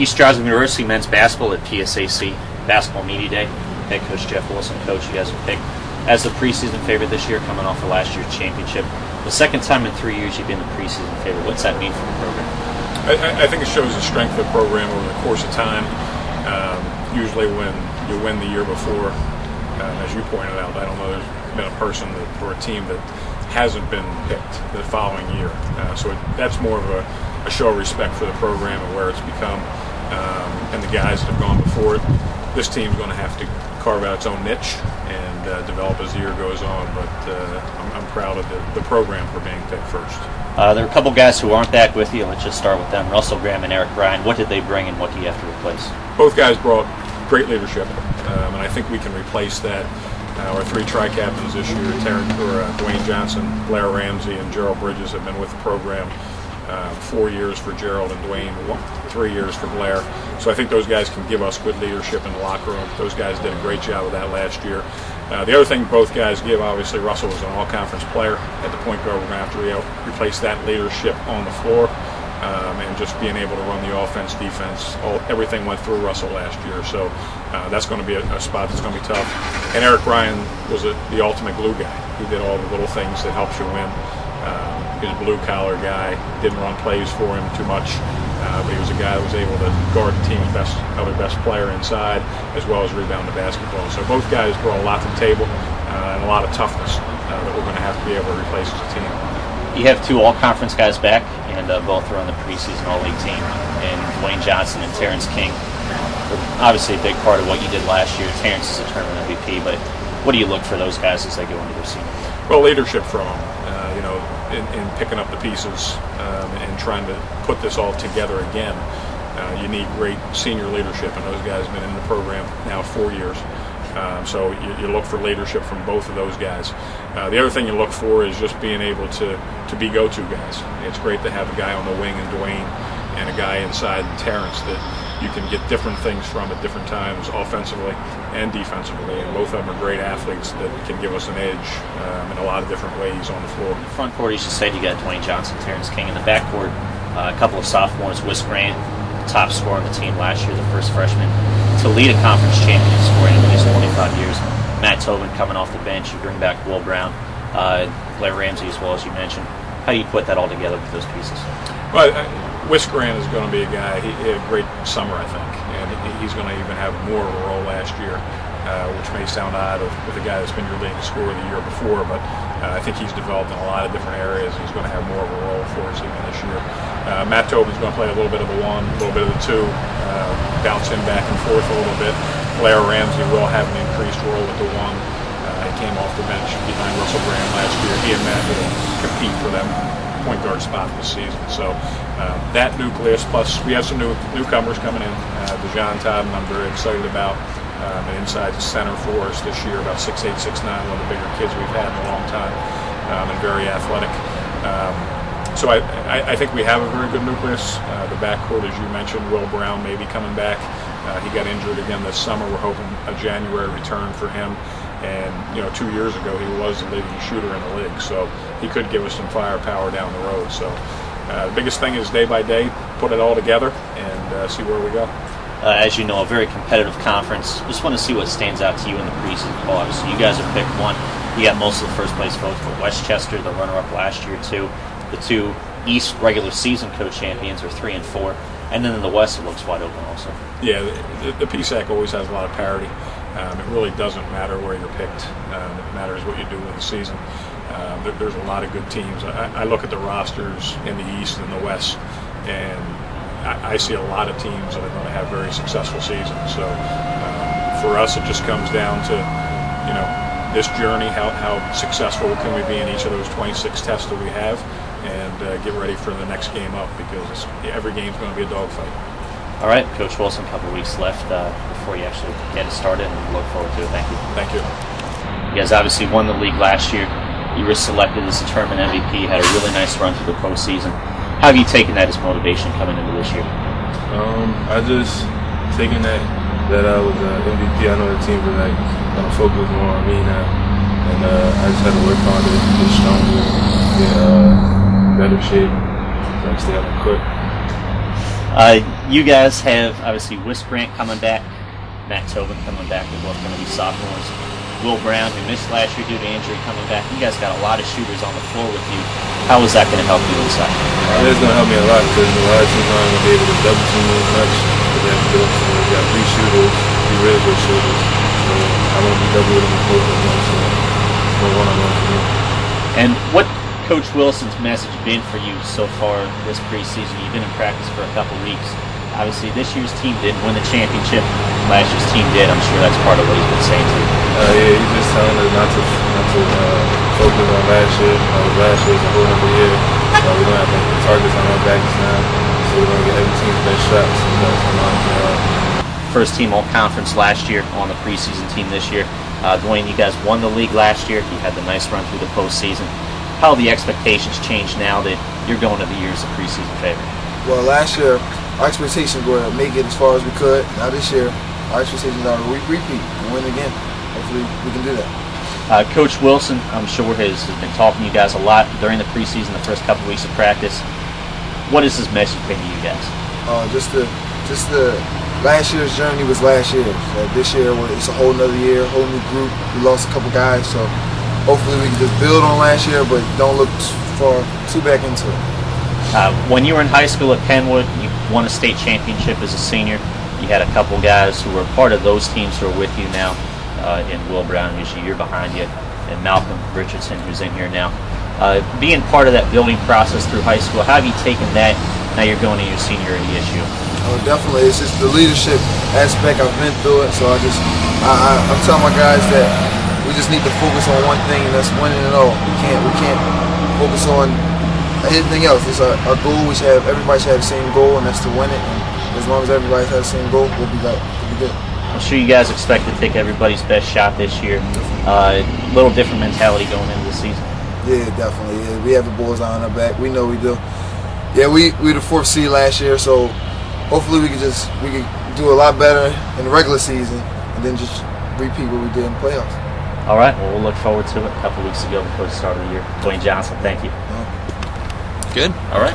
East Stroudsburg University men's basketball at PSAC Basketball Media Day. Head coach Jeff Wilson, coach, you guys were picked as the preseason favorite this year, coming off of last year's championship. The second time in 3 years you've been the preseason favorite. What's that mean for the program? I think it shows the strength of the program over the course of time. Usually when you win the year before, as you pointed out, I don't know there's been a person or a team that hasn't been picked the following year. So that's more of a show of respect for the program and where it's become, and the guys that have gone before it. This team's going to have to carve out its own niche and develop as the year goes on, but I'm proud of the program for being picked first. There are a couple guys who aren't back with you. Let's just start with them. Russell Graham and Eric Ryan. What did they bring and what do you have to replace? Both guys brought great leadership, and I think we can replace that. Our three tri-captains this year, Duane Johnson, Blair Ramsey, and Gerald Bridges have been with the program. 4 years for Gerald and Duane, 3 years for Blair. So I think those guys can give us good leadership in the locker room. Those guys did a great job of that last year. The other thing both guys give, obviously Russell was an all-conference player. At the point guard, we're going to have to replace that leadership on the floor and just being able to run the offense, defense. Everything went through Russell last year. So that's going to be a spot that's going to be tough. And Eric Ryan was the ultimate glue guy. He did all the little things that helps you win. He was a blue-collar guy, didn't run plays for him too much, but he was a guy that was able to guard the team's other best player inside, as well as rebound the basketball. So both guys brought a lot to the table and a lot of toughness that we're going to have to be able to replace as a team. You have two all-conference guys back, and both are on the preseason All-League team, and Duane Johnson and Terrance King. Obviously a big part of what you did last year. Terrance is a tournament MVP, but what do you look for those guys as they go into their senior? Well, leadership from them. In picking up the pieces and trying to put this all together again. You need great senior leadership, and those guys have been in the program now 4 years. So you look for leadership from both of those guys. The other thing you look for is just being able to be go-to guys. It's great to have a guy on the wing in Duane and a guy inside in Terrance that you can get different things from at different times, offensively and defensively. And both of them are great athletes that can give us an edge in a lot of different ways on the floor. In the front court, you just said you got Duane Johnson, Terrance King. In the backcourt, a couple of sophomores, Wes Grant, top scorer on the team last year, the first freshman to lead a conference champion scoring in at least 25 years. Matt Tobin coming off the bench. You bring back Will Brown, Blair Ramsey as well, as you mentioned. How do you put that all together with those pieces? Well, Wes Grant is going to be a guy. He had a great summer, I think, and he's going to even have more of a role last year, which may sound odd with a guy that's been your leading scorer the year before, but I think he's developed in a lot of different areas. He's going to have more of a role for us even this year. Matt Tobin's going to play a little bit of the one, a little bit of the two, bounce him back and forth a little bit. Blair Ramsey will have an increased role with the one. He came off the bench behind Russell Graham last year. He and Matt will compete for them point guard spot this season. So that nucleus, plus we have some newcomers coming in. DeJohn Todd, I'm very excited about. An inside center for us this year, about 6'8", 6'9", one of the bigger kids we've had in a long time, and very athletic. So I think we have a very good nucleus. The backcourt, as you mentioned, Will Brown may be coming back. He got injured again this summer. We're hoping a January return for him. And 2 years ago, he was the leading shooter in the league, so he could give us some firepower down the road. So the biggest thing is day by day, put it all together and see where we go. As you know, a very competitive conference. Just want to see what stands out to you in the preseason poll. Obviously, you guys have picked one. You got most of the first place votes for Westchester, the runner-up last year too. The two East regular season co-champions are 3 and 4, and then in the West it looks wide open also. Yeah, the PSAC always has a lot of parity. It really doesn't matter where you're picked. It matters what you do in the season. There's a lot of good teams. I look at the rosters in the East and the West, and I see a lot of teams that are going to have very successful seasons. So for us, it just comes down to this journey. How successful can we be in each of those 26 tests that we have, and get ready for the next game up, because every game's going to be a dogfight. All right, Coach Wilson, a couple weeks left before you actually get it started, and look forward to it. Thank you. Thank you. You guys obviously won the league last year. You were selected as a tournament MVP, had a really nice run through the postseason. How have you taken that as motivation coming into this year? I just taken that I was MVP. I know the team was going to focus more on me now, and I just had to work harder, get stronger, get better shape, so I stay on the court. You guys have obviously Wis Grant coming back, Matt Tobin coming back. They're both going to be sophomores. Will Brown, who missed last year due to injury, coming back. You guys got a lot of shooters on the floor with you. How is that going to help you inside? It's going to help me a lot because a lot of teams aren't going to be able to double team me as much. But they have to get up to me. We got 3 shooters, 3 really good shooters. So I won't be doubling them both at once. So it's no one-on-one for me. And what Coach Wilson's message been for you so far this preseason? You've been in practice for a couple weeks. Obviously, this year's team didn't win the championship. Last year's team did. I'm sure that's part of what he's been saying to you. Yeah, he's just telling us not to focus on last year. Last year was a whole other year. We don't have the targets on our backs now, so we're going to get every team's best shots. So that's First team all conference last year, on the preseason team this year. Duane, you guys won the league last year. You had the nice run through the postseason. How have the expectations changed now that you're going to the year as a preseason favorite? Well, last year our expectations were to make it as far as we could. Now this year, our expectations are to repeat and win again. Hopefully we can do that. Coach Wilson, I'm sure, has been talking to you guys a lot during the preseason, the first couple weeks of practice. What is his message been to you guys? Just the last year's journey was last year. So this year it's a whole nother year, whole new group. We lost a couple guys, so hopefully we can just build on last year, but don't look too back into it. When you were in high school at Kenwood, you won a state championship as a senior. You had a couple guys who were part of those teams who are with you now, in Will Brown, who's a year behind you, and Malcolm Richardson, who's in here now. Being part of that building process through high school, how have you taken that now you're going to your senior at ESU? Oh, definitely. It's just the leadership aspect. I've been through it, so I'm telling my guys that we just need to focus on one thing, and that's winning it all. We can't focus on anything else. It's our goal. Everybody should have the same goal, and that's to win it. And as long as everybody has the same goal, we'll be good. I'm sure you guys expect to take everybody's best shot this year. A little different mentality going into the season. Yeah, definitely. Yeah, we have the bullseye on our back. We know we do. Yeah, we the 4th seed last year, so hopefully we can do a lot better in the regular season, and then just repeat what we did in the playoffs. All right. Well, we'll look forward to it. A couple weeks ago before the start of the year. Duane Johnson, thank you. Good. All right.